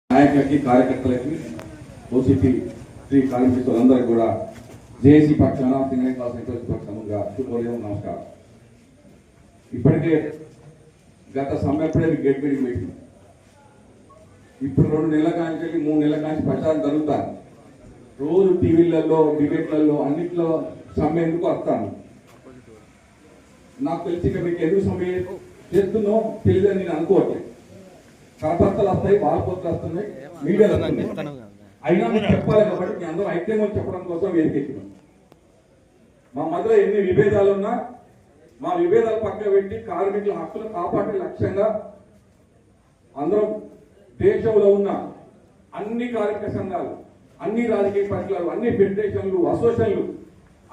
నాయకులకి కార్యకర్తలకి ఓసీపీ శ్రీ కార్మికులందరికీ కూడా జేఏసీ పక్షాన సింగరేణి క్లాస్ పక్షంగా శుభోదయం నమస్కారం. ఇప్పటికే గత సమ్మెప్పుడే గేట్ మీటింగ్ పెట్టింది. ఇప్పుడు 2 నెలల కాంచి 3 నెలల కాంచి ప్రచారం జరుగుతాను. రోజు టీవీలలో డిబేట్లలో అన్నింటిలో సమ్మె ఎందుకు వస్తాను. నాకు తెలిసి మీకు ఎందుకు సమ్మె చేస్తున్నో తెలియదని నేను అనుకోవట్లేదు. కరపత్రాలు వస్తాయి, వాల్పోత్రాలు వస్తున్నాయి, మీడియాలు వస్తున్నాయి. అయినా మీరు చెప్పాలి కాబట్టి మీ అందరూ ఐక్యంగా చెప్పడం కోసం వేదికెక్కినాం. మా మధ్యలో ఎన్ని విభేదాలు ఉన్నా మా విభేదాలు పక్కన పెట్టి కార్మికుల హక్కులు కాపాడే లక్ష్యంగా అందరం దేశంలో ఉన్న అన్ని కార్మిక సంఘాలు, అన్ని రాజకీయ పక్షాలు, అన్ని ఫెడరేషన్లు, అసోసియేషన్లు,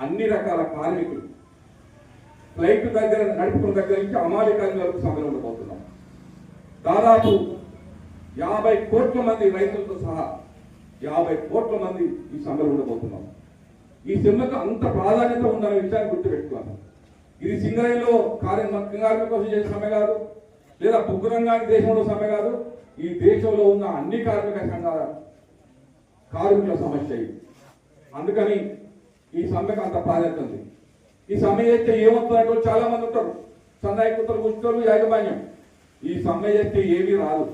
అన్ని రకాల కార్మికులు ఫ్లైట్ దగ్గర నడుపుకున్న దగ్గర నుంచి అమాలి కార్మికులకు సమ్మెలో ఉండబోతున్నాం. దాదాపు 50 కోట్ల మంది రైతులతో సహా 50 కోట్ల మంది ఈ సమ్మెలో ఉండబోతున్నాం. ఈ సమ్మెకు అంత ప్రాధాన్యత ఉందనే విషయాన్ని గుర్తుపెట్టుకోవాలి. ఇది సింగరేణిలో కార్మికుల కోసం చేసే సమ్మె కాదు, లేదా బొగ్గు రంగానికి దేశంలో సమ్మె కాదు. ఈ దేశంలో ఉన్న అన్ని కార్మిక సంఘాల కార్మికుల సమస్య ఇది. అందుకని ఈ సమ్మెకు అంత ప్రాధాన్యత ఉంది. ఈ సమ్మె చేస్తే ఏమవుతుందంటే చాలా మంది ఉంటారు, సన్నాయి కుత్తలు కూర్చోరు, యాజమాన్యం. ఈ సమ్మె చేస్తే ఏమీ రాదు,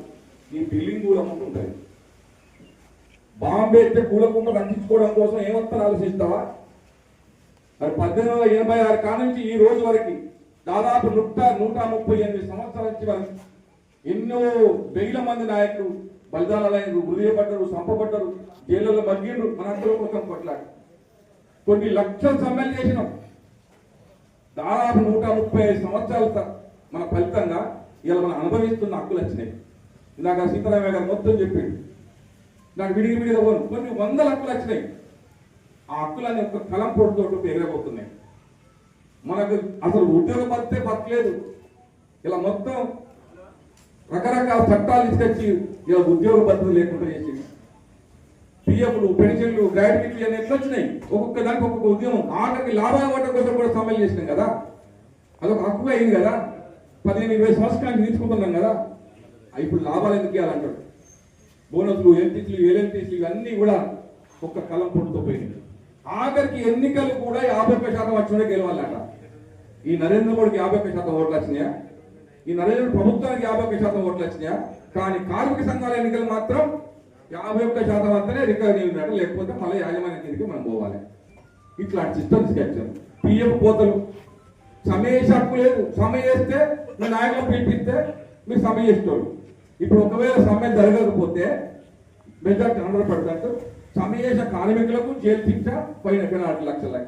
ఈ బిల్డింగ్ కూలకుంటుంటాయి. బాంబే అయితే కూలకుండా రక్షించుకోవడం కోసం ఏమొస్తాను ఆలోచిస్తావా? మరి 1886 కానుంచి ఈ రోజు వరకు దాదాపు 138 సంవత్సరాల నుంచి వరకు ఎన్నో వేల మంది నాయకులు బలిదానాలైనరు, ఉదయపడ్డరు, చంపబడ్డరు, జైళ్ళలో మగ్గిండ్రు. మన అందరూ కోసం కొట్లాడు కొన్ని లక్షల సమ్మెలు చేసినాం. దాదాపు 135 సంవత్సరాల మన ఫలితంగా ఇలా మనం అనుభవిస్తున్న హక్కులు వచ్చినాయి. ఇందాక సీతారామయ్య గారు మొత్తం చెప్పిండు. నాకు విడిగా కొన్ని 100 హక్కులు వచ్చినాయి. ఆ హక్కులన్నీ ఒక కలం పొడితో ఎగరబోతున్నాయి. మనకు అసలు ఉద్యోగ పడితే బతలేదు. ఇలా మొత్తం రకరకాల చట్టాలు తీసుకొచ్చి ఇలా ఉద్యోగ భద్రత లేకుండా చేసింది. పిఎఫ్లు, పెన్షన్లు, గ్రాడ్యుయేట్లు అన్నీ ఎట్లా వచ్చినాయి? ఒక్కొక్క దానికి ఒక్కొక్క ఉద్యమం. ఆటకి లాభాల వాట కోసం కూడా సమ్మెలు చేసినాం కదా. అదొక హక్కుగా అయింది కదా. 15-20 సంవత్సరానికి తీసుకుంటున్నాం కదా. ఇప్పుడు లాభాలు ఎందుకు ఇవ్వాలంటాడు. బోనస్లు, ఎల్టీసీలు, ఎల్ఎల్టీసీలు ఇవన్నీ కూడా ఒక్క కలం పొట్టుతో పోయినాయి. ఆఖరికి ఎన్నికలు కూడా 51% వచ్చినా గెలవాలట. ఈ నరేంద్ర మోడీకి 51% ఓట్లు వచ్చినాయా? ఈ నరేంద్ర ప్రభుత్వానికి 51% ఓట్లు వచ్చినాయా? కానీ కార్మిక సంఘాల ఎన్నికలు మాత్రం 51% వస్తేనే రికవరీ ఉన్నాడు, లేకపోతే మళ్ళీ యాజమాన్య కిందకి మనం పోవాలి. ఇట్లాంటి సిస్టమ్ తీసుకొచ్చారు. పిఎఫ్ పోతలు, సమ్మె చేసే హక్కు లేదు. సమ్మె చేస్తే మీ నాయకులు పిలిపిస్తే మీరు సమ్మె చేసేటోళ్ళు. ఇప్పుడు ఒకవేళ సమ్మె జరగకపోతే మెజార్టీ 100% సమ్మె చేసిన కార్మికులకు జైలు శిక్ష పైన 4 లక్షల.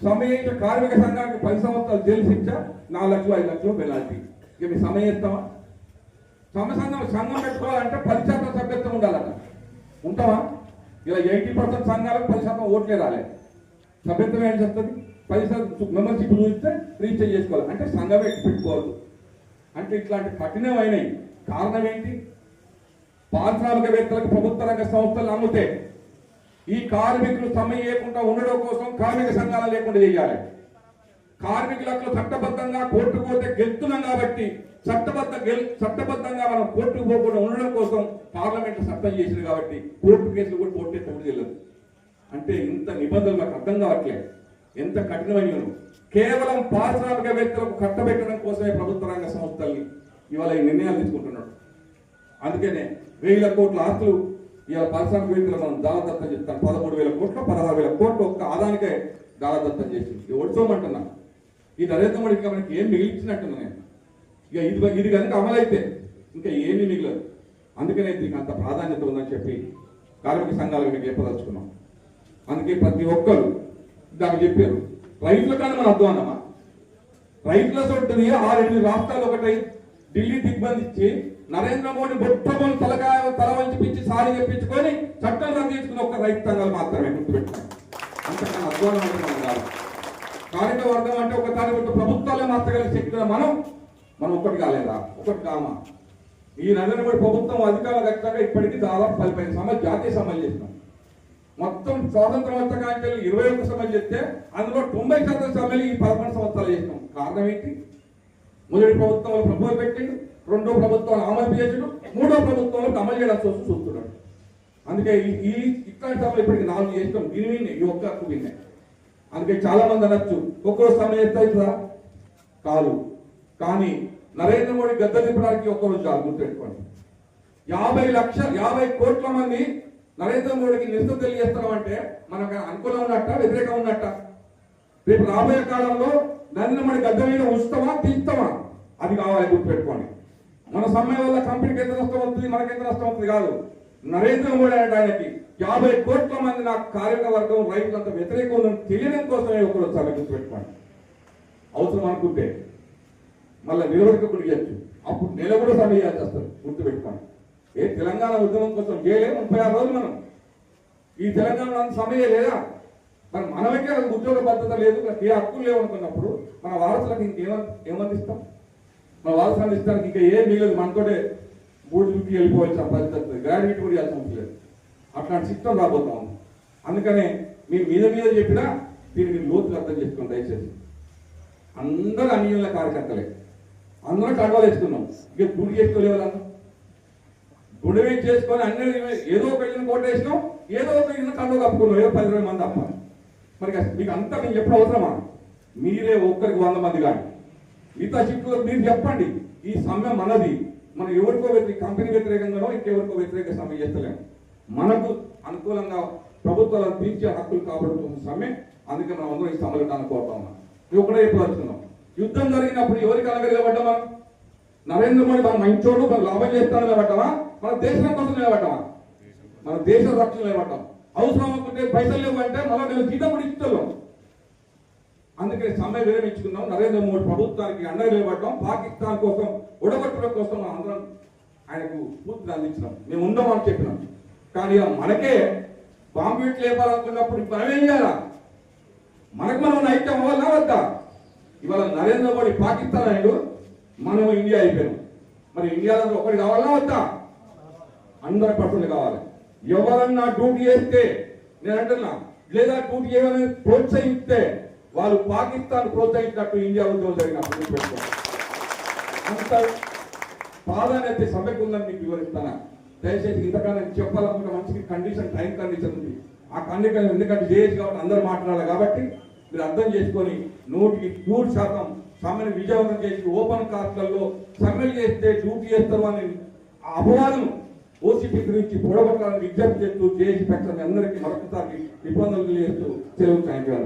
సమ్మె చేసిన కార్మిక సంఘానికి 10 సంవత్సరాలు జైలు శిక్ష, 4 లక్షలు 5 లక్షలు పెనాల్టీ. ఇక మీరు సమ్మె చేస్తావా? సంఘం పెట్టుకోవాలంటే 10% సభ్యత్వం ఉండాలట. ఉంటావా? ఇలా 80% సంఘాలకు 10% ఓట్లే రాలేదు. సభ్యత్వం ఏం చేస్తుంది? 10% మెంబర్షిప్ చూస్తే రిజిస్టర్ చేసుకోవాలి. అంటే సంఘమే పెట్టుకోవద్దు. అంటే ఇట్లాంటి కఠినమైనవి. కారణం ఏంటి? పారిశ్రామికవేత్తలకు ప్రభుత్వ రంగ సంస్థలు అమ్ముతే ఈ కార్మికులు సమ్మె చేయకుండా ఉండడం కోసం కార్మిక సంఘాలు లేకుండా చేయాలి. కార్మికులకు చట్టబద్ధంగా కోర్టు పోతే గెలుస్తున్నాం కాబట్టి చట్టబద్ధంగా మనం కోర్టుకు పోకుండా ఉండడం కోసం పార్లమెంట్ చట్టం చేసింది కాబట్టి కోర్టు కేసులు కూడా కోర్టు తెలియదు. అంటే ఇంత నిబంధనలు నాకు అర్థం కావట్లేదు. ఎంత కఠినమైన కేవలం పారిశ్రామికవేత్తలకు కట్టబెట్టడం కోసమే ప్రభుత్వ రంగ సంస్థల్ని ఇవాళ ఈ నిర్ణయాలు తీసుకుంటున్నాడు. అందుకనే 1000 కోట్ల ఆస్తులు ఇవాళ పారిశ్రామికవేత్తలు మనం దానదత్తం చెప్తాను. 13,000 కోట్లు 16,000 కోట్లు ఒక్క ఆదానికే దానదత్తం చేసింది. ఓడ్చోమంటున్నా. ఈ నరేంద్ర మోడీకి మనకి ఏం మిగిలించినట్టున్నా నేను. ఇక ఇది కనుక అమలైతే ఇంకా ఏమీ మిగలదు. అందుకనే దీనికి అంత ప్రాధాన్యత ఉందని చెప్పి కార్మిక సంఘాలకు మీకు చెప్పదలుచుకున్నాం. అందుకే ప్రతి ఒక్కరు దానికి చెప్పారు. రైతుల కానీ మనం అర్థం అన్నమా? రైతుల సొంతది 6-8 రాష్ట్రాలు ఒకటై ఢిల్లీ దిగ్బంధించి నరేంద్ర మోడీ మొట్టమొదటి తల వంచిపించి సారి చెప్పించుకొని చట్టం రద్దు చేసుకుని ఒక్క రైతు సంఘాలు మాత్రమే గుర్తుపెట్టుకోండి. అంతకన్నా అధ్వానం కాదు. కార్మిక వర్గం అంటే ఒక కార్మిక ప్రభుత్వాలే మార్చగలిగే శక్తి మనం ఒక్కటి కాలేదా? ఒకటి కామా? ఈ నరేంద్ర మోడీ ప్రభుత్వం అధికారులు ఖచ్చితంగా ఇప్పటికీ దాదాపు 15 సమ్మెలు జాతీయ సమ్మెలు చేసినాం. మొత్తం స్వాతంత్రం వచ్చే కానీ 21 సమ్మెలు చేస్తే అందులో 90% సమ్మెలు ఈ 11 సంవత్సరాలు చేసినాం. కారణం ఏంటి? మొదటి ప్రభుత్వంలో ప్రభుత్వం పెట్టిండు, రెండో ప్రభుత్వం అమలు చేసుడు, మూడో ప్రభుత్వంలో అమలు చేయడానికి కోసం చూస్తున్నాడు. అందుకే ఈ ఇట్లాంటి సభలు ఇప్పటికి 4 చేస్తాం, దీని ఈ ఒక్క హక్కు విన్నాయి. అందుకే చాలా మంది అనొచ్చు ఒక్కరోజు సమయం ఎత్తా కాదు, కానీ నరేంద్ర మోడీ గద్ద దింపడానికి ఒక్కరోజు చాలు. గుర్తుపెట్టుకోండి, 50 కోట్ల మంది నరేంద్ర మోడీకి నిరసన తెలియజేస్తున్నామంటే మనకు అనుకూలం ఉన్నట్ట, వ్యతిరేకం ఉన్నట్ట? రేపు రాబోయే కాలంలో నరేంద్ర మోడీ గద్ద మీద ఉంచుతామా, తీస్తామా, అది కావాలి. గుర్తుపెట్టుకోండి, మన సమ్మె వల్ల కంపెనీకి ఎంత నష్టం వస్తుంది, మనకి ఎంత నష్టం వస్తుంది కాదు. నరేంద్ర మోడీ అంటే ఆయనకి 50 కోట్ల మంది నా కార్మిక వర్గం రైతులంతా వ్యతిరేకం ఉందని తెలియడం కోసమే ఒకరోజు సభ. గుర్తుపెట్టుకోండి, అవసరం అనుకుంటే మళ్ళీ నిలబడిక కూడా ఇవ్వచ్చు, అప్పుడు నెల కూడా సభ చేయాల్సి వస్తుంది. గుర్తుపెట్టుకోండి, తెలంగాణ ఉద్యమం కోసం చేయలేము 36 రోజులు మనం. ఈ తెలంగాణ సమయం లేదా, మరి మనమైతే ఉద్యోగ భద్రత లేదు, ఏ హక్కులు లేవు అనుకున్నప్పుడు మన వారసులకు ఏమందిస్తాం? మన వారసులు అందిస్తానికి ఇంకా ఏం మిగలేదు, మనతోటే బూడికి వెళ్ళిపోవాల్సిన పరిస్థితి, గ్రాడ్యుయేట్ కూడా చేయాల్సిన అవసరం లేదు. అట్లాంటి సిస్టమ్ రాబోతా ఉంది. అందుకనే మీ మీద చెప్పినా దీన్ని మీరు లోతుగా అర్థం చేసుకోండి దయచేసి. అందరూ అన్నిల కార్యకర్తలే, అందరూ కండవాలు వేసుకున్నాం. ఇక గుడి చేసుకోలేవాళ్ళన్నా గుడి చేసుకొని అన్ని ఏదో ఒక ఇల్లు కోటేసినాం, ఏదో ఒక ఇల్లు కండవ కప్పుకున్నాం, ఏదో 10-20 మంది అప్ప. మరి మీకు అంతా నేను చెప్పడం అవసరమా? మీరే ఒక్కరికి 100 మంది కానీ మిగతా షిఫ్ట్లో మీరు చెప్పండి, ఈ సమ్మె మనది, మనం ఎవరికో కంపెనీ వ్యతిరేకంగానో ఇంకెవరికో వ్యతిరేక సమ్మె చేస్తలేము. మనకు అనుకూలంగా ప్రభుత్వాలను తీర్చే హక్కులు కాపాడుతున్న సమ్మె. అందుకే మనం అందరం ఈ సమ్మెలు అనుకోవటం ఉన్నాం. ఇది ఒకటే చెప్పదలుచుకున్నాం. యుద్ధం జరిగినప్పుడు ఎవరికి అనగలిగబడ్డామా? నరేంద్ర మోడీ మన మంచోడు, మన లాభం చేస్తాను నిలబడ్డామా? మన దేశం కోసం నిలబడ్డామా? మన దేశ రక్షణ నిలబడ్డాం. అవసరం అనుకుంటే పైసలు లేవు అంటే మళ్ళీ నేను జీతం కూడా ఇస్తున్నాం. అందుకే సమ్మె విరమించుకున్నాం. నరేంద్ర మోడీ ప్రభుత్వానికి అండగా నిలబడ్డాం. పాకిస్తాన్ కోసం ఉడగొట్టడం కోసం మనం అందరం ఆయనకు పూర్తిని అందించినాం. మేము ఉందామని చెప్పినాం. కానీ మనకే బాంబు లేపాలనుకున్నప్పుడు మనం ఏం చేయాలా? మనకు మనం ఐక్యం అవ్వాలా వద్దా? ఇవాళ నరేంద్ర మోడీ పాకిస్తాన్ అయ్యాడు, మనం ఇండియా అయిపోయాం. మరి ఇండియాలో ఒకటి కావాలా వద్దా? 100% కావాలి. ఎవరన్నా డ్యూటీ చేస్తే నేను అంటున్నా, లేదా డ్యూటీ చేయమని ప్రోత్సహిస్తే వాళ్ళు పాకిస్తాన్ ప్రోత్సహించినట్టు ఇండియా ఉద్యోగం జరిగినప్పుడు అంత ప్రాధాన్యత సభ్యకు ఉందని మీకు వివరిస్తాను. దయచేసి ఇంతకన్నా చెప్పాలనుకుంటే మంచి కండిషన్, టైం కండిషన్ ఉంది. ఆ కండిషన్ ఎందుకంటే చేయొచ్చు కాబట్టి అందరూ మాట్లాడాలి కాబట్టి మీరు అర్థం చేసుకొని 100% సమ్మెను విజయవంతం చేసి ఓపెన్ కాస్ట్లలో సమ్మెలు చేస్తే డ్యూటీ చేస్తారు అని అపవాదం ఓసీపీ గురించి పొడగొట్టాలని విజ్ఞప్తి చేస్తూ చేసి పెట్టని అందరికీ మరొకసారి నిబంధనలు చేస్తూ సెలవు. Thank you.